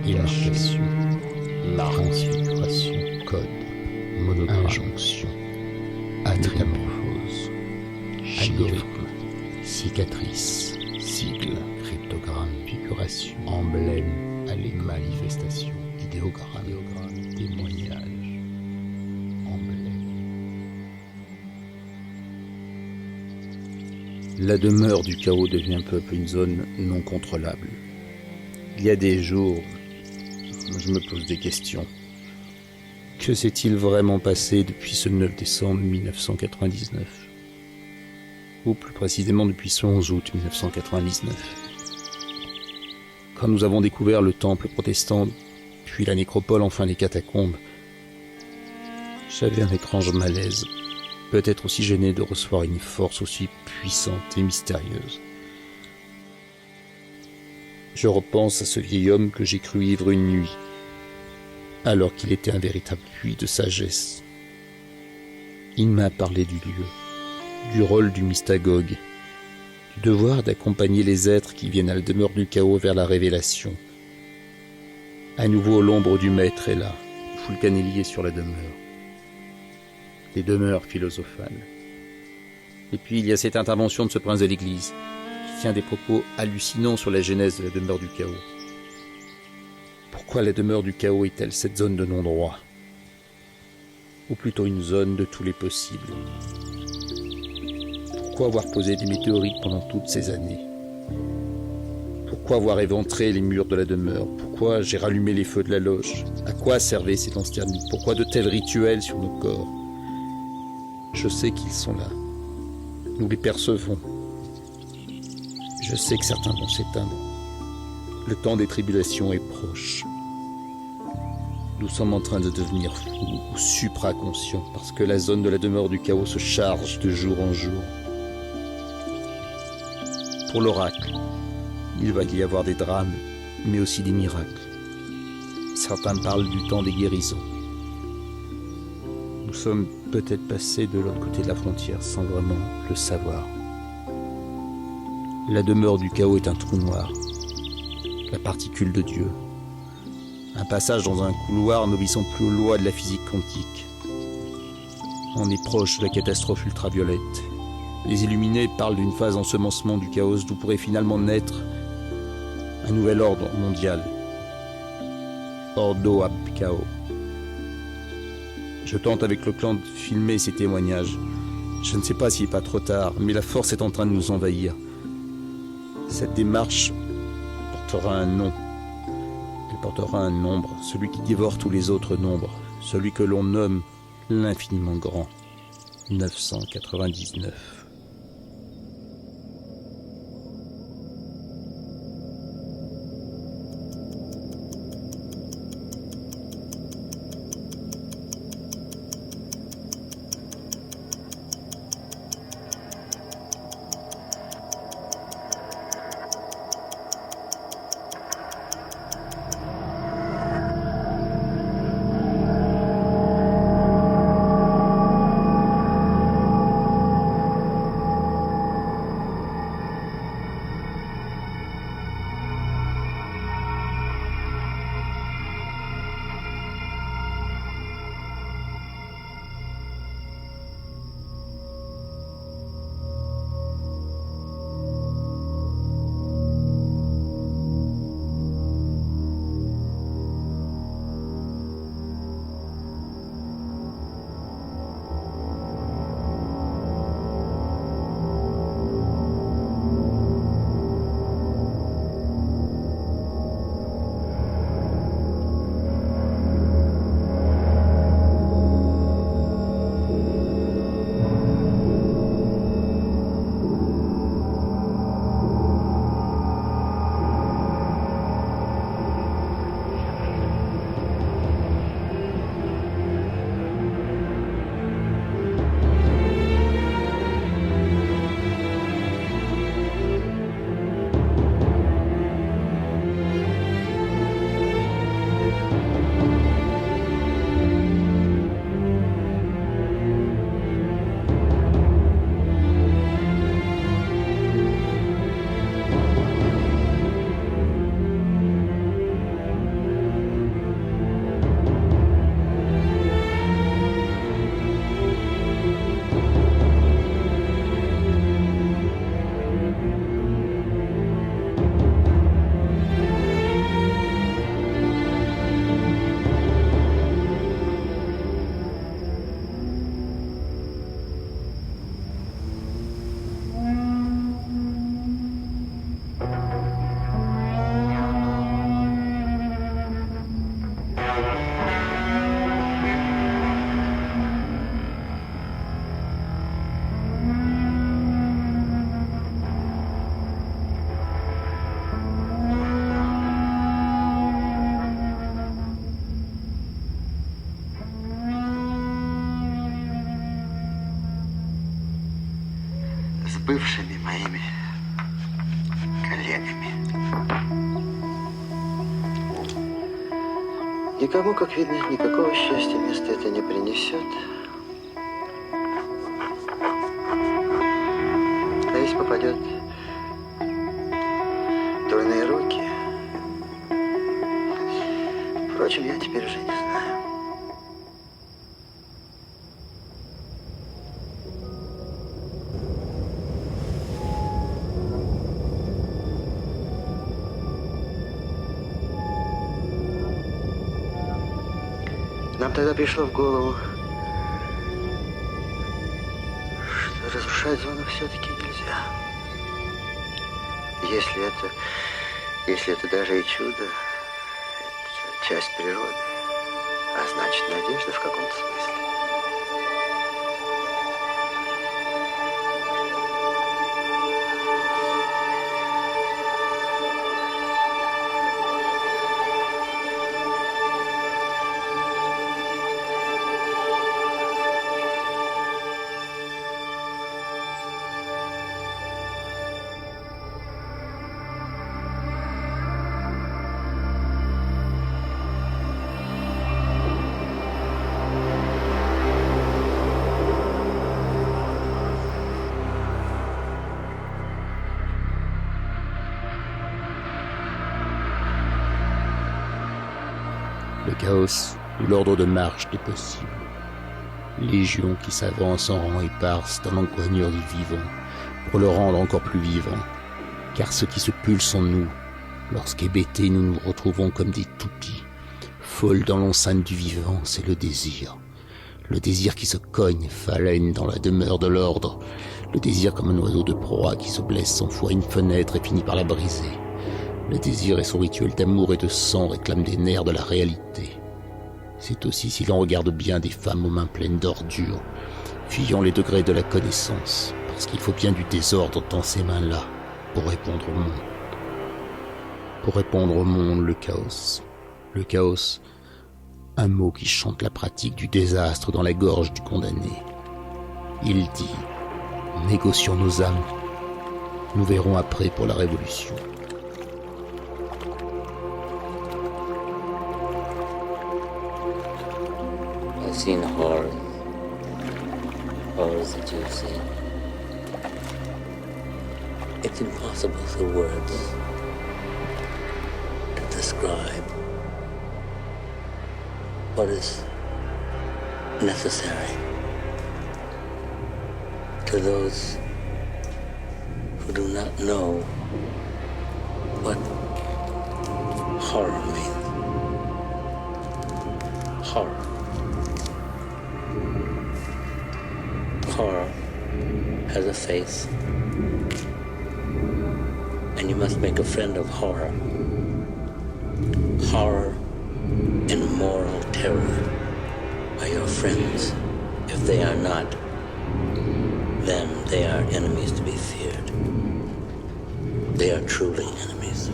démarcation, transfiguration, code, monogramme, injonction, métamorphose, algorithme, cicatrice, sigle, cryptogramme, figuration, emblème, manifestation, idéogramme, témoignage, emblème. La demeure du chaos devient peu à peu une zone non contrôlable. Il y a des jours, je me pose des questions. Que s'est-il vraiment passé depuis ce 9 décembre 1999 ? Ou plus précisément depuis ce 11 août 1999. Quand nous avons découvert le temple protestant, puis la nécropole, enfin les catacombes, j'avais un étrange malaise, peut-être aussi gêné de recevoir une force aussi puissante et mystérieuse. Je repense à ce vieil homme que j'ai cru ivre une nuit, alors qu'il était un véritable puits de sagesse. Il m'a parlé du lieu, du rôle du mystagogue, du devoir d'accompagner les êtres qui viennent à la demeure du chaos vers la révélation. À nouveau, l'ombre du maître est là, fulcanelier sur la demeure. Les demeures philosophales. Et puis il y a cette intervention de ce prince de l'église, qui tient des propos hallucinants sur la genèse de la demeure du chaos. Pourquoi la demeure du chaos est-elle cette zone de non-droit ? Ou plutôt une zone de tous les possibles ? Pourquoi avoir posé des météorites pendant toutes ces années ? Pourquoi avoir éventré les murs de la demeure ? Pourquoi j'ai rallumé les feux de la loge ? À quoi servaient ces danses thermiques ? Pourquoi de tels rituels sur nos corps ? Je sais qu'ils sont là. Nous les percevons. Je sais que certains vont s'éteindre. Le temps des tribulations est proche. Nous sommes en train de devenir fous ou supraconscients parce que la zone de la demeure du chaos se charge de jour en jour. Pour l'oracle, il va y avoir des drames, mais aussi des miracles. Certains parlent du temps des guérisons. Nous sommes peut-être passés de l'autre côté de la frontière sans vraiment le savoir. La demeure du chaos est un trou noir, la particule de Dieu. Un passage dans un couloir n'obéissant plus aux lois de la physique quantique. On est proche de la catastrophe ultraviolette. Les illuminés parlent d'une phase d'ensemencement du chaos d'où pourrait finalement naître un nouvel ordre mondial. Ordo ab chaos. Je tente avec le clan de filmer ces témoignages. Je ne sais pas s'il n'est pas trop tard, mais la force est en train de nous envahir. Cette démarche portera un nom. Elle portera un nombre, celui qui dévore tous les autres nombres, celui que l'on nomme l'infiniment grand. 999. бывшими моими коллегами. Никому, как видно, никакого счастья место это не принесет. А если попадет в дурные руки, впрочем, я теперь уже не знаю. Нам тогда пришло в голову, что разрушать зону все-таки нельзя. Если это даже и чудо, это часть природы, а значит, надежда в каком-то смысле. Le chaos ou l'ordre de marche des possibles. Légion qui s'avance en rang éparse dans l'encoignure du vivant, pour le rendre encore plus vivant. Car ce qui se pulse en nous, lorsqu'hébétés nous nous retrouvons comme des toupies, folles dans l'enceinte du vivant, c'est le désir. Le désir qui se cogne, phalène dans la demeure de l'ordre. Le désir comme un oiseau de proie qui se blesse sans foi une fenêtre et finit par la briser. Le désir et son rituel d'amour et de sang réclament des nerfs de la réalité. C'est aussi, si l'on regarde bien, des femmes aux mains pleines d'ordures, fuyant les degrés de la connaissance, parce qu'il faut bien du désordre dans ces mains-là pour répondre au monde. Pour répondre au monde, le chaos. Le chaos, un mot qui chante la pratique du désastre dans la gorge du condamné. Il dit, négocions nos âmes, nous verrons après pour la révolution. I've seen horrors that you've seen. It's impossible through words to describe what is necessary to those who do not know what horror means. Horror. Horror has a face, and you must make a friend of horror. Horror and moral terror are your friends. If they are not, then they are enemies to be feared. They are truly enemies.